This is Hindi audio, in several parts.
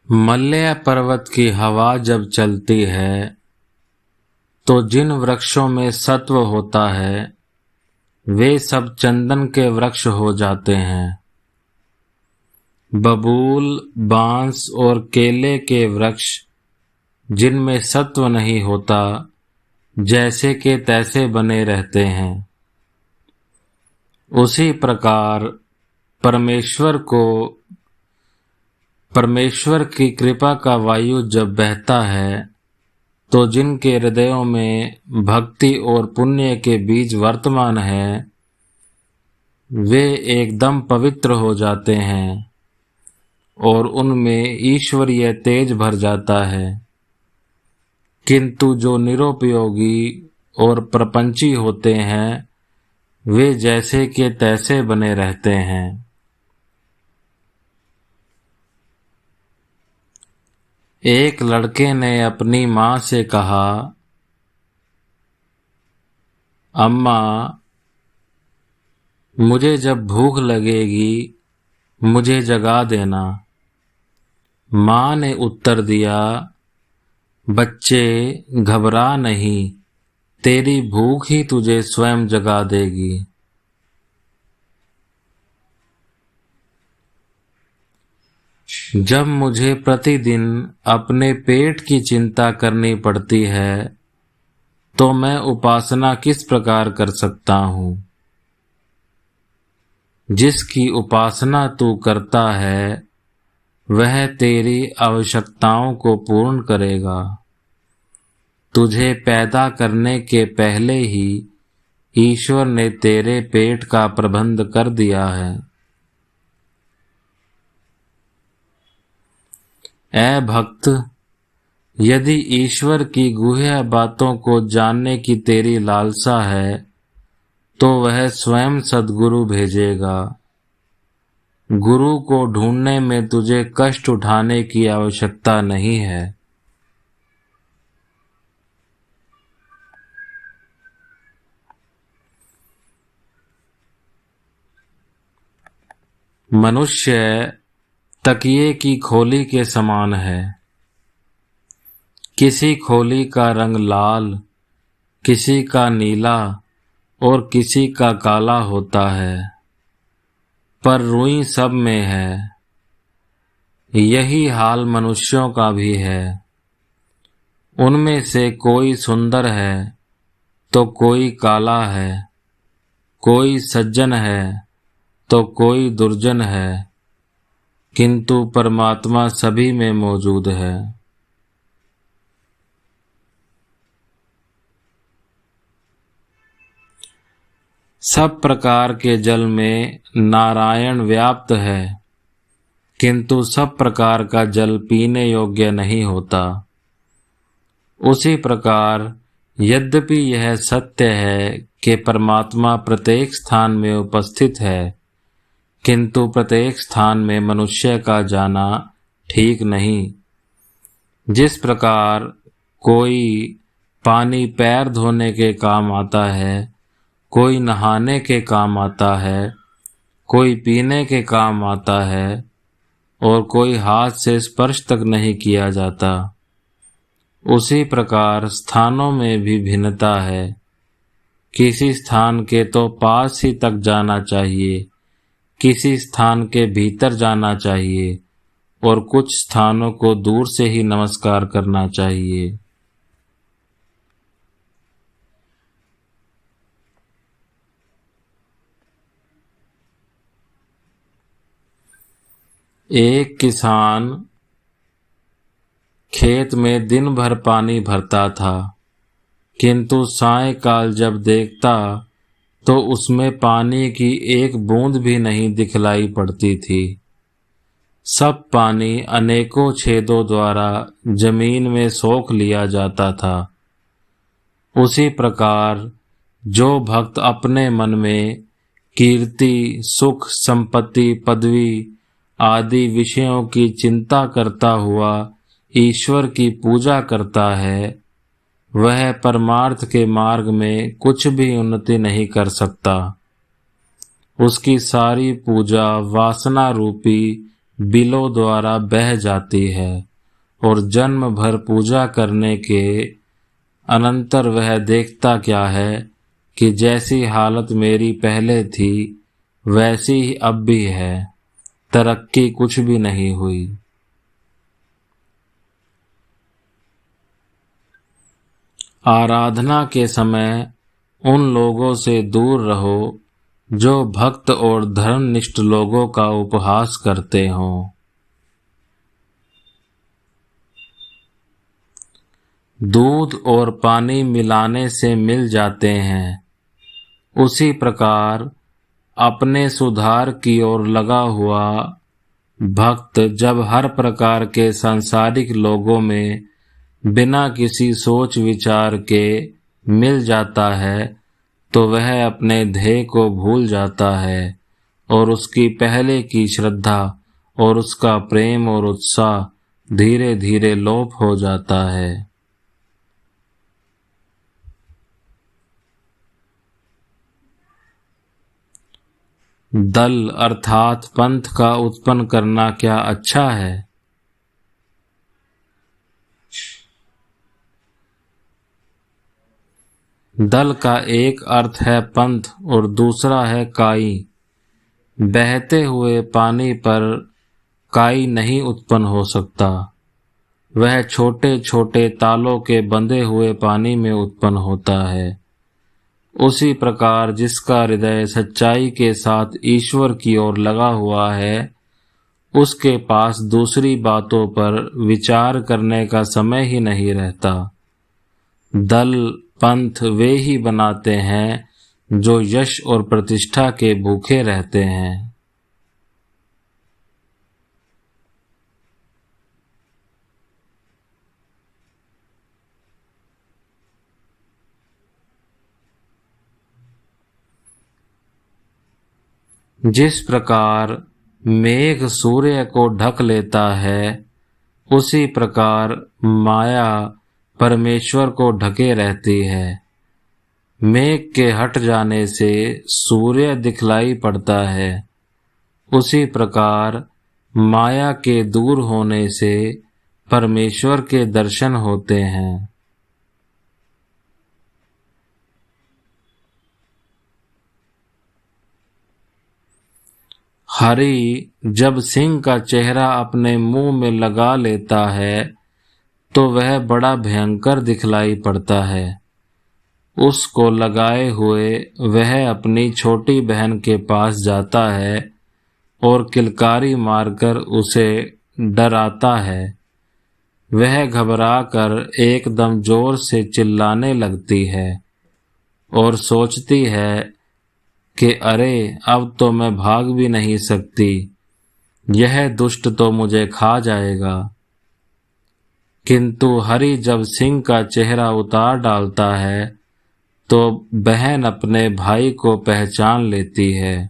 मलय पर्वत की हवा जब चलती है तो जिन वृक्षों में सत्व होता है वे सब चंदन के वृक्ष हो जाते हैं। बबूल, बांस और केले के वृक्ष जिनमें सत्व नहीं होता जैसे के तैसे बने रहते हैं। उसी प्रकार परमेश्वर की कृपा का वायु जब बहता है तो जिनके हृदयों में भक्ति और पुण्य के बीज वर्तमान है वे एकदम पवित्र हो जाते हैं और उनमें ईश्वरीय तेज भर जाता है। किंतु जो निरुपयोगी और प्रपंची होते हैं वे जैसे के तैसे बने रहते हैं। एक लड़के ने अपनी माँ से कहा, अम्मा, मुझे जब भूख लगेगी मुझे जगा देना। माँ ने उत्तर दिया, बच्चे घबरा नहीं, तेरी भूख ही तुझे स्वयं जगा देगी। जब मुझे प्रतिदिन अपने पेट की चिंता करनी पड़ती है तो मैं उपासना किस प्रकार कर सकता हूँ? जिसकी उपासना तू करता है वह तेरी आवश्यकताओं को पूर्ण करेगा। तुझे पैदा करने के पहले ही ईश्वर ने तेरे पेट का प्रबंध कर दिया है। ऐ भक्त, यदि ईश्वर की गुह्य बातों को जानने की तेरी लालसा है तो वह स्वयं सद्गुरु भेजेगा। गुरु को ढूंढने में तुझे कष्ट उठाने की आवश्यकता नहीं है। मनुष्य तकिए की खोली के समान है। किसी खोली का रंग लाल, किसी का नीला और किसी का काला होता है, पर रुई सब में है। यही हाल मनुष्यों का भी है। उनमें से कोई सुंदर है तो कोई काला है, कोई सज्जन है तो कोई दुर्जन है, किंतु परमात्मा सभी में मौजूद है। सब प्रकार के जल में नारायण व्याप्त है, किंतु सब प्रकार का जल पीने योग्य नहीं होता। उसी प्रकार यद्यपि यह सत्य है कि परमात्मा प्रत्येक स्थान में उपस्थित है, किंतु प्रत्येक स्थान में मनुष्य का जाना ठीक नहीं। जिस प्रकार कोई पानी पैर धोने के काम आता है, कोई नहाने के काम आता है, कोई पीने के काम आता है और कोई हाथ से स्पर्श तक नहीं किया जाता, उसी प्रकार स्थानों में भी भिन्नता है। किसी स्थान के तो पास ही तक जाना चाहिए, किसी स्थान के भीतर जाना चाहिए और कुछ स्थानों को दूर से ही नमस्कार करना चाहिए। एक किसान खेत में दिन भर पानी भरता था, किंतु सायंकाल जब देखता तो उसमें पानी की एक बूंद भी नहीं दिखलाई पड़ती थी। सब पानी अनेकों छेदों द्वारा जमीन में सोख लिया जाता था। उसी प्रकार जो भक्त अपने मन में कीर्ति, सुख, संपत्ति, पदवी आदि विषयों की चिंता करता हुआ ईश्वर की पूजा करता है, वह परमार्थ के मार्ग में कुछ भी उन्नति नहीं कर सकता। उसकी सारी पूजा वासना रूपी बिलों द्वारा बह जाती है और जन्म भर पूजा करने के अनंतर वह देखता क्या है कि जैसी हालत मेरी पहले थी वैसी ही अब भी है, तरक्की कुछ भी नहीं हुई। आराधना के समय उन लोगों से दूर रहो जो भक्त और धर्मनिष्ठ लोगों का उपहास करते हों। दूध और पानी मिलाने से मिल जाते हैं, उसी प्रकार अपने सुधार की ओर लगा हुआ भक्त जब हर प्रकार के सांसारिक लोगों में बिना किसी सोच विचार के मिल जाता है तो वह अपने ध्येय को भूल जाता है और उसकी पहले की श्रद्धा और उसका प्रेम और उत्साह धीरे धीरे लोप हो जाता है। दल अर्थात पंथ का उत्पन्न करना क्या अच्छा है? दल का एक अर्थ है पंथ और दूसरा है काई। बहते हुए पानी पर काई नहीं उत्पन्न हो सकता, वह छोटे छोटे तालों के बंधे हुए पानी में उत्पन्न होता है। उसी प्रकार जिसका हृदय सच्चाई के साथ ईश्वर की ओर लगा हुआ है, उसके पास दूसरी बातों पर विचार करने का समय ही नहीं रहता। दल पंथ वे ही बनाते हैं जो यश और प्रतिष्ठा के भूखे रहते हैं। जिस प्रकार मेघ सूर्य को ढक लेता है, उसी प्रकार माया परमेश्वर को ढके रहती है। मेघ के हट जाने से सूर्य दिखलाई पड़ता है, उसी प्रकार माया के दूर होने से परमेश्वर के दर्शन होते हैं। हरि जब सिंह का चेहरा अपने मुंह में लगा लेता है तो वह बड़ा भयंकर दिखलाई पड़ता है। उसको लगाए हुए वह अपनी छोटी बहन के पास जाता है और किलकारी मारकर उसे डराता है। वह घबराकर एकदम जोर से चिल्लाने लगती है और सोचती है कि अरे अब तो मैं भाग भी नहीं सकती, यह दुष्ट तो मुझे खा जाएगा। किंतु हरि जब सिंह का चेहरा उतार डालता है तो बहन अपने भाई को पहचान लेती है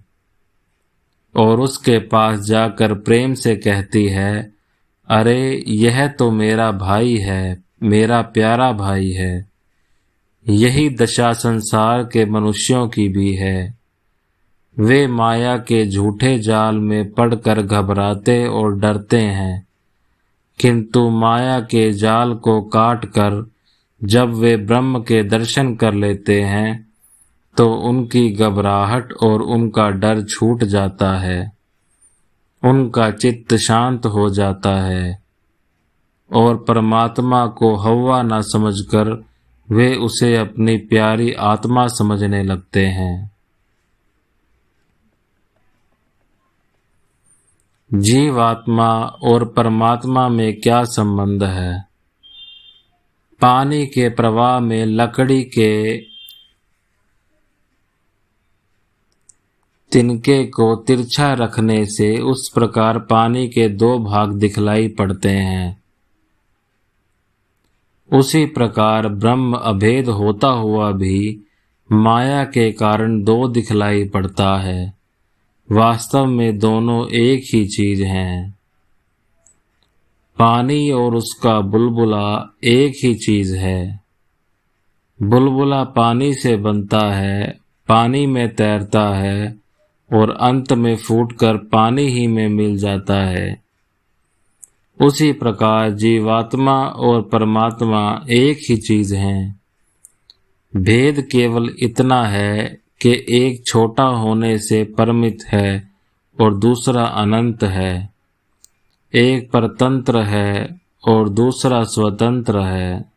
और उसके पास जाकर प्रेम से कहती है, अरे यह तो मेरा भाई है, मेरा प्यारा भाई है। यही दशा संसार के मनुष्यों की भी है। वे माया के झूठे जाल में पड़कर घबराते और डरते हैं, किंतु माया के जाल को काटकर जब वे ब्रह्म के दर्शन कर लेते हैं तो उनकी घबराहट और उनका डर छूट जाता है, उनका चित्त शांत हो जाता है और परमात्मा को हव्वा न समझकर वे उसे अपनी प्यारी आत्मा समझने लगते हैं। जीवात्मा और परमात्मा में क्या संबंध है? पानी के प्रवाह में लकड़ी के तिनके को तिरछा रखने से उस प्रकार पानी के दो भाग दिखलाई पड़ते हैं। उसी प्रकार ब्रह्म अभेद होता हुआ भी माया के कारण दो दिखलाई पड़ता है। वास्तव में दोनों एक ही चीज हैं। पानी और उसका बुलबुला एक ही चीज है। बुलबुला पानी से बनता है, पानी में तैरता है और अंत में फूटकर पानी ही में मिल जाता है, उसी प्रकार जीवात्मा और परमात्मा एक ही चीज हैं। भेद केवल इतना है कि एक छोटा होने से परिमित है और दूसरा अनंत है, एक परतंत्र है और दूसरा स्वतंत्र है।